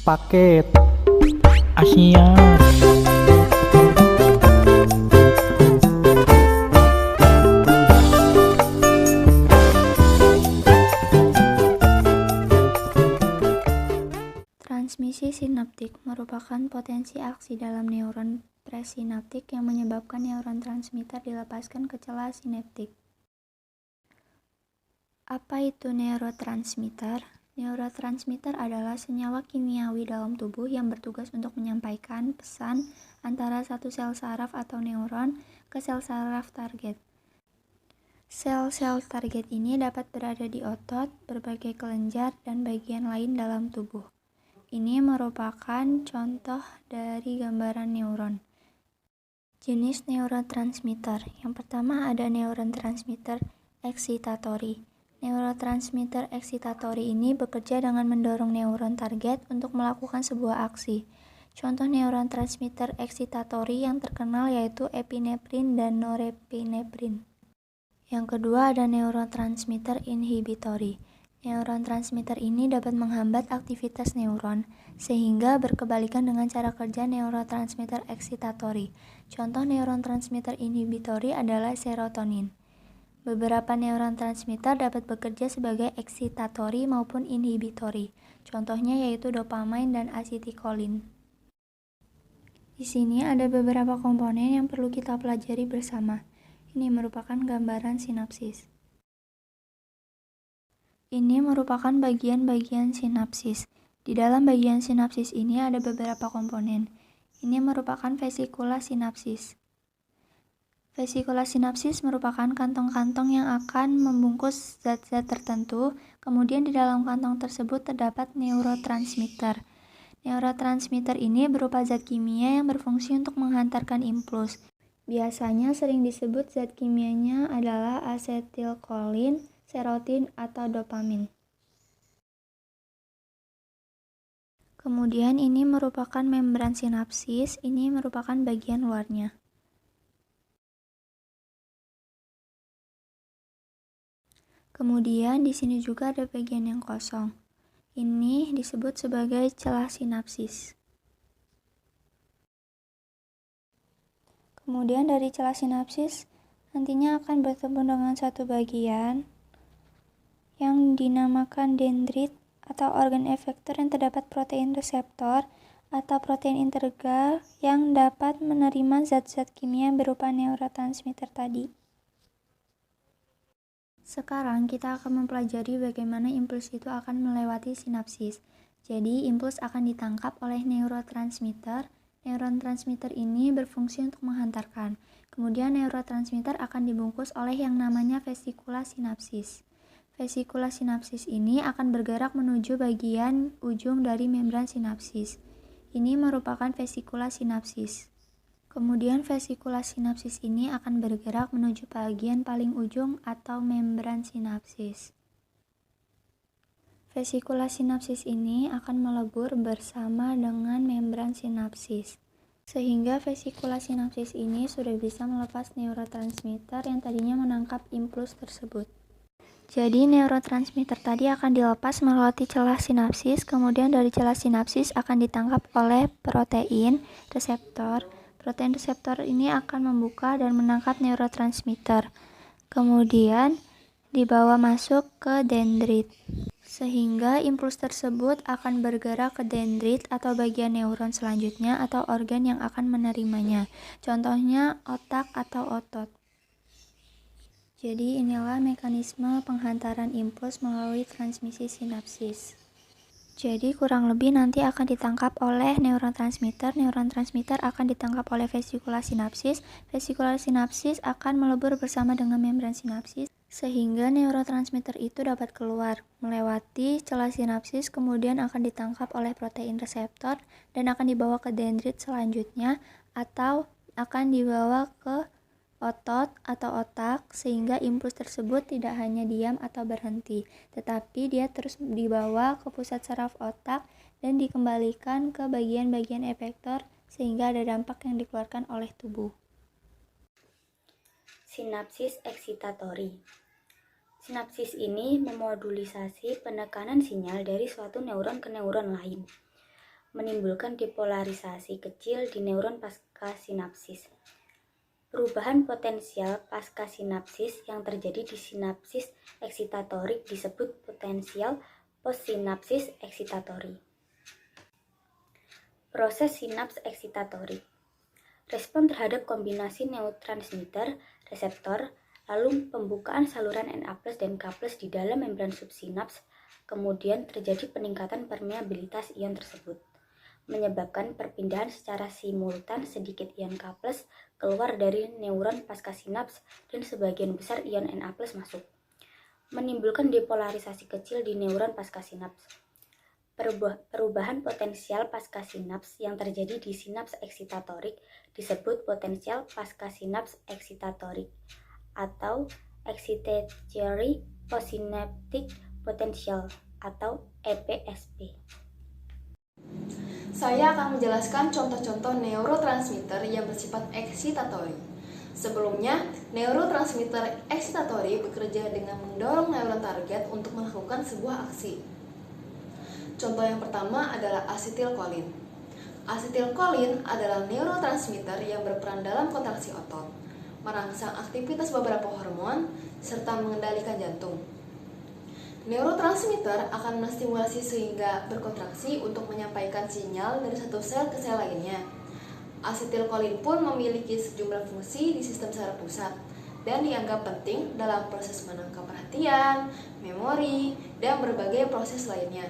Paket Asia. Transmisi sinaptik merupakan potensi aksi dalam neuron presinaptik yang menyebabkan neuron transmitter dilepaskan ke celah sinaptik. Apa itu neurotransmitter? Neurotransmitter adalah senyawa kimiawi dalam tubuh yang bertugas untuk menyampaikan pesan antara satu sel saraf atau neuron ke sel saraf target. Sel-sel target ini dapat berada di otot, berbagai kelenjar, dan bagian lain dalam tubuh. Ini merupakan contoh dari gambaran neuron. Jenis neurotransmitter. Yang pertama ada neurotransmitter eksitatori. Neurotransmitter eksitatori ini bekerja dengan mendorong neuron target untuk melakukan sebuah aksi. Contoh neurotransmitter eksitatori yang terkenal yaitu epinefrin dan norepinefrin. Yang kedua ada neurotransmitter inhibitori. Neurotransmitter ini dapat menghambat aktivitas neuron, sehingga berkebalikan dengan cara kerja neurotransmitter eksitatori. Contoh neurotransmitter inhibitori adalah serotonin. Beberapa neurotransmitter dapat bekerja sebagai eksitatori maupun inhibitori. Contohnya yaitu dopamin dan asetikolin. Di sini ada beberapa komponen yang perlu kita pelajari bersama. Ini merupakan gambaran sinapsis. Ini merupakan bagian-bagian sinapsis. Di dalam bagian sinapsis ini ada beberapa komponen. Ini merupakan vesikula sinapsis. Vesikula sinapsis merupakan kantong-kantong yang akan membungkus zat-zat tertentu, kemudian di dalam kantong tersebut terdapat neurotransmitter. Neurotransmitter ini berupa zat kimia yang berfungsi untuk menghantarkan impuls. Biasanya sering disebut zat kimianya adalah asetilkolin, serotin, atau dopamin. Kemudian ini merupakan membran sinapsis, ini merupakan bagian luarnya. Kemudian di sini juga ada bagian yang kosong. Ini disebut sebagai celah sinapsis. Kemudian dari celah sinapsis nantinya akan bertemu dengan satu bagian yang dinamakan dendrit atau organ efektor yang terdapat protein reseptor atau protein integral yang dapat menerima zat-zat kimia berupa neurotransmitter tadi. Sekarang kita akan mempelajari bagaimana impuls itu akan melewati sinapsis. Jadi impuls akan ditangkap oleh neurotransmitter. Neurotransmitter ini berfungsi untuk menghantarkan. Kemudian neurotransmitter akan dibungkus oleh yang namanya vesikula sinapsis. Vesikula sinapsis ini akan bergerak menuju bagian ujung dari membran sinapsis. Ini merupakan vesikula sinapsis. Kemudian vesikula sinapsis ini akan bergerak menuju bagian paling ujung atau membran sinapsis. Vesikula sinapsis ini akan melebur bersama dengan membran sinapsis. Sehingga vesikula sinapsis ini sudah bisa melepas neurotransmitter yang tadinya menangkap impuls tersebut. Jadi neurotransmitter tadi akan dilepas melalui celah sinapsis, kemudian dari celah sinapsis akan ditangkap oleh protein reseptor. Protein reseptor ini akan membuka dan menangkap neurotransmitter. Kemudian dibawa masuk ke dendrit. Sehingga impuls tersebut akan bergerak ke dendrit atau bagian neuron selanjutnya atau organ yang akan menerimanya. Contohnya otak atau otot. Jadi inilah mekanisme penghantaran impuls melalui transmisi sinapsis. Jadi kurang lebih nanti akan ditangkap oleh neurotransmitter. Neurotransmitter akan ditangkap oleh vesikula sinapsis. Vesikula sinapsis akan melebur bersama dengan membran sinapsis sehingga neurotransmitter itu dapat keluar melewati celah sinapsis, kemudian akan ditangkap oleh protein reseptor dan akan dibawa ke dendrit selanjutnya atau akan dibawa ke otot atau otak sehingga impuls tersebut tidak hanya diam atau berhenti, tetapi dia terus dibawa ke pusat saraf otak dan dikembalikan ke bagian-bagian efektor sehingga ada dampak yang dikeluarkan oleh tubuh. Sinapsis eksitatori. Sinapsis ini memodulisasi penekanan sinyal dari suatu neuron ke neuron lain. menimbulkan depolarisasi kecil di neuron pasca sinapsis. Perubahan potensial pasca sinapsis yang terjadi di sinapsis eksitatorik disebut potensial postsinapsis eksitatori. Proses sinaps eksitatorik. Respon terhadap kombinasi neurotransmitter, reseptor, lalu pembukaan saluran Na+ dan K+ di dalam membran subsinaps, kemudian terjadi peningkatan permeabilitas ion tersebut, menyebabkan perpindahan secara simultan sedikit ion K+ keluar dari neuron pasca sinaps dan sebagian besar ion Na+ masuk, menimbulkan depolarisasi kecil di neuron pasca sinaps. Perubahan potensial pasca sinaps yang terjadi di sinaps eksitatorik disebut potensial pasca sinaps eksitatorik atau excitatory postsynaptic potential atau EPSP. Saya akan menjelaskan contoh-contoh neurotransmitter yang bersifat eksitatori. Sebelumnya, neurotransmitter eksitatori bekerja dengan mendorong neuron target untuk melakukan sebuah aksi. Contoh yang pertama adalah asetilkolin. Asetilkolin adalah neurotransmitter yang berperan dalam kontraksi otot, merangsang aktivitas beberapa hormon, serta mengendalikan jantung. Neurotransmitter akan menstimulasi sehingga berkontraksi untuk menyampaikan sinyal dari satu sel ke sel lainnya. Asetilkolin pun memiliki sejumlah fungsi di sistem saraf pusat dan dianggap penting dalam proses menangkap perhatian, memori, dan berbagai proses lainnya.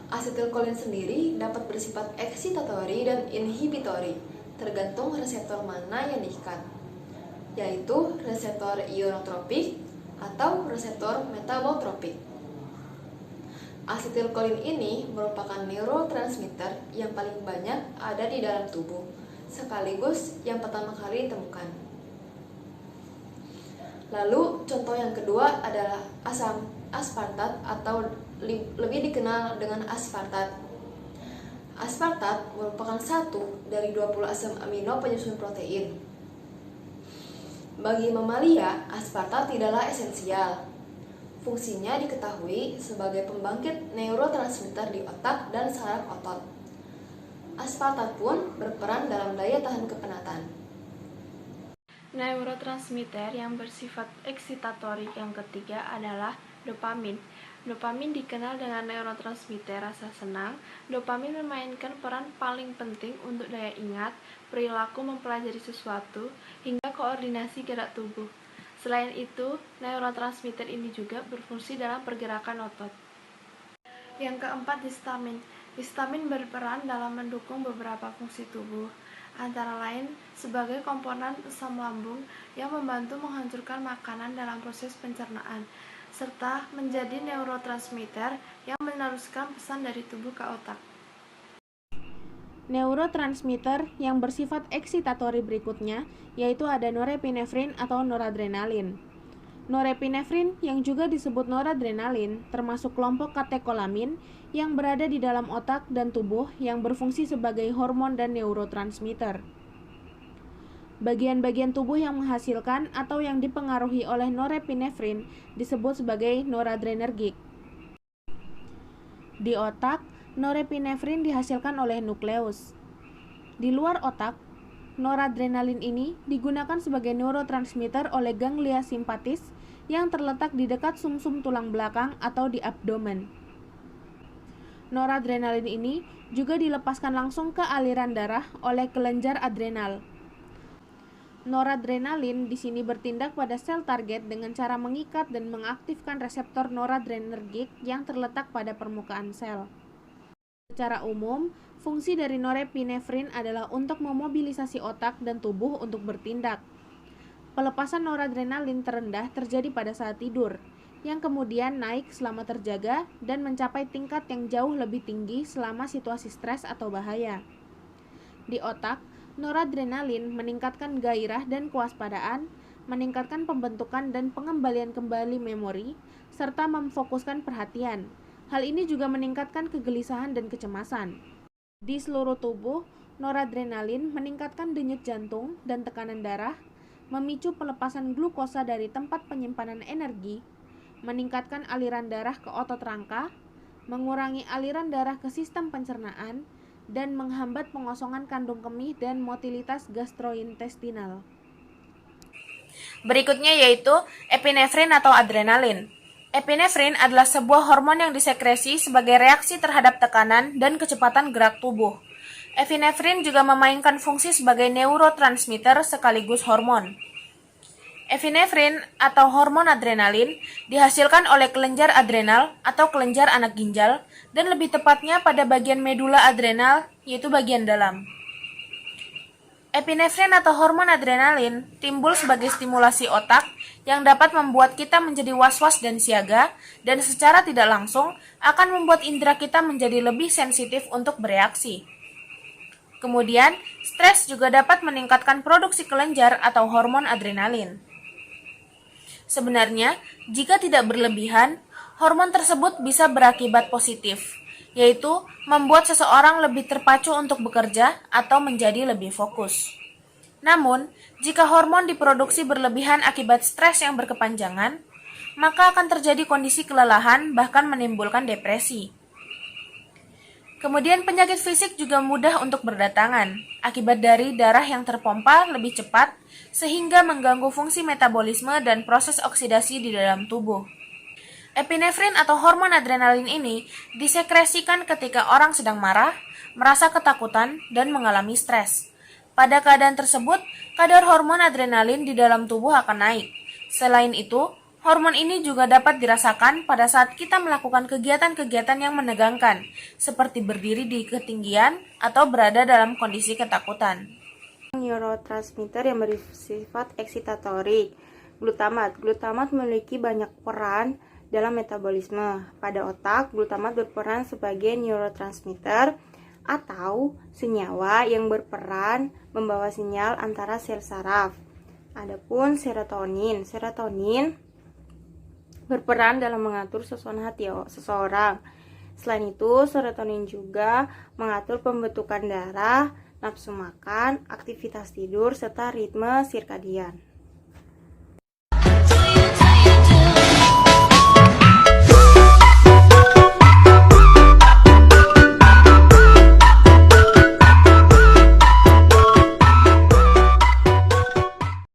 Asetilkolin sendiri dapat bersifat eksitatori dan inhibitori, tergantung reseptor mana yang diikat, yaitu reseptor ionotropik atau reseptor metabotropik. Asetilkolin ini merupakan neurotransmitter yang paling banyak ada di dalam tubuh, sekaligus yang pertama kali ditemukan. Lalu, contoh yang kedua adalah asam aspartat atau lebih dikenal dengan aspartat. Aspartat merupakan satu dari 20 asam amino penyusun protein. Bagi mamalia, aspartat tidaklah esensial. Fungsinya diketahui sebagai pembangkit neurotransmitter di otak dan saraf otot. Aspartat pun berperan dalam daya tahan kepenatan. Neurotransmitter yang bersifat eksitatorik yang ketiga adalah dopamin. Dopamin dikenal dengan neurotransmitter rasa senang. Dopamin memainkan peran paling penting untuk daya ingat, perilaku mempelajari sesuatu, hingga koordinasi gerak tubuh. Selain itu, neurotransmitter ini juga berfungsi dalam pergerakan otot. Yang keempat, histamin. Histamin berperan dalam mendukung beberapa fungsi tubuh, antara lain sebagai komponen asam lambung yang membantu menghancurkan makanan dalam proses pencernaan, serta menjadi neurotransmitter yang meneruskan pesan dari tubuh ke otak. Neurotransmitter yang bersifat eksitatori berikutnya yaitu ada norepinefrin atau noradrenalin. Norepinefrin yang juga disebut noradrenalin termasuk kelompok katekolamin yang berada di dalam otak dan tubuh yang berfungsi sebagai hormon dan neurotransmitter. Bagian-bagian tubuh yang menghasilkan atau yang dipengaruhi oleh norepinefrin disebut sebagai noradrenergik. Di otak, norepinefrin dihasilkan oleh nukleus. Di luar otak, noradrenalin ini digunakan sebagai neurotransmitter oleh ganglia simpatis yang terletak di dekat sumsum tulang belakang atau di abdomen. Noradrenalin ini juga dilepaskan langsung ke aliran darah oleh kelenjar adrenal. Noradrenalin di sini bertindak pada sel target dengan cara mengikat dan mengaktifkan reseptor noradrenergik yang terletak pada permukaan sel. Secara umum, fungsi dari norepinefrin adalah untuk memobilisasi otak dan tubuh untuk bertindak. Pelepasan noradrenalin terendah terjadi pada saat tidur, yang kemudian naik selama terjaga dan mencapai tingkat yang jauh lebih tinggi selama situasi stres atau bahaya. Di otak, noradrenalin meningkatkan gairah dan kewaspadaan, meningkatkan pembentukan dan pengembalian kembali memori, serta memfokuskan perhatian. Hal ini juga meningkatkan kegelisahan dan kecemasan. Di seluruh tubuh, noradrenalin meningkatkan denyut jantung dan tekanan darah, memicu pelepasan glukosa dari tempat penyimpanan energi, meningkatkan aliran darah ke otot rangka, mengurangi aliran darah ke sistem pencernaan, dan menghambat pengosongan kandung kemih dan motilitas gastrointestinal. Berikutnya yaitu epinefrin atau adrenalin. Epinefrin adalah sebuah hormon yang disekresi sebagai reaksi terhadap tekanan dan kecepatan gerak tubuh. Epinefrin juga memainkan fungsi sebagai neurotransmitter sekaligus hormon. Epinefrin atau hormon adrenalin dihasilkan oleh kelenjar adrenal atau kelenjar anak ginjal dan lebih tepatnya pada bagian medula adrenal, yaitu bagian dalam. Epinefrin atau hormon adrenalin timbul sebagai stimulasi otak yang dapat membuat kita menjadi was-was dan siaga, dan secara tidak langsung akan membuat indera kita menjadi lebih sensitif untuk bereaksi. Kemudian, stres juga dapat meningkatkan produksi kelenjar atau hormon adrenalin. Sebenarnya, jika tidak berlebihan, hormon tersebut bisa berakibat positif, yaitu membuat seseorang lebih terpacu untuk bekerja atau menjadi lebih fokus. Namun, jika hormon diproduksi berlebihan akibat stres yang berkepanjangan, maka akan terjadi kondisi kelelahan bahkan menimbulkan depresi. Kemudian penyakit fisik juga mudah untuk berdatangan, akibat dari darah yang terpompa lebih cepat, sehingga mengganggu fungsi metabolisme dan proses oksidasi di dalam tubuh. Epinefrin atau hormon adrenalin ini disekresikan ketika orang sedang marah, merasa ketakutan, dan mengalami stres. Pada keadaan tersebut, kadar hormon adrenalin di dalam tubuh akan naik. Selain itu, hormon ini juga dapat dirasakan pada saat kita melakukan kegiatan-kegiatan yang menegangkan, seperti berdiri di ketinggian atau berada dalam kondisi ketakutan. Neurotransmitter yang bersifat eksitatorik. Glutamat memiliki banyak peran dalam metabolisme. Pada otak, glutamat berperan sebagai neurotransmitter atau senyawa yang berperan membawa sinyal antara sel saraf. Adapun serotonin berperan dalam mengatur suasana hati seseorang. Selain itu, serotonin juga mengatur pembentukan darah, nafsu makan, aktivitas tidur, serta ritme sirkadian.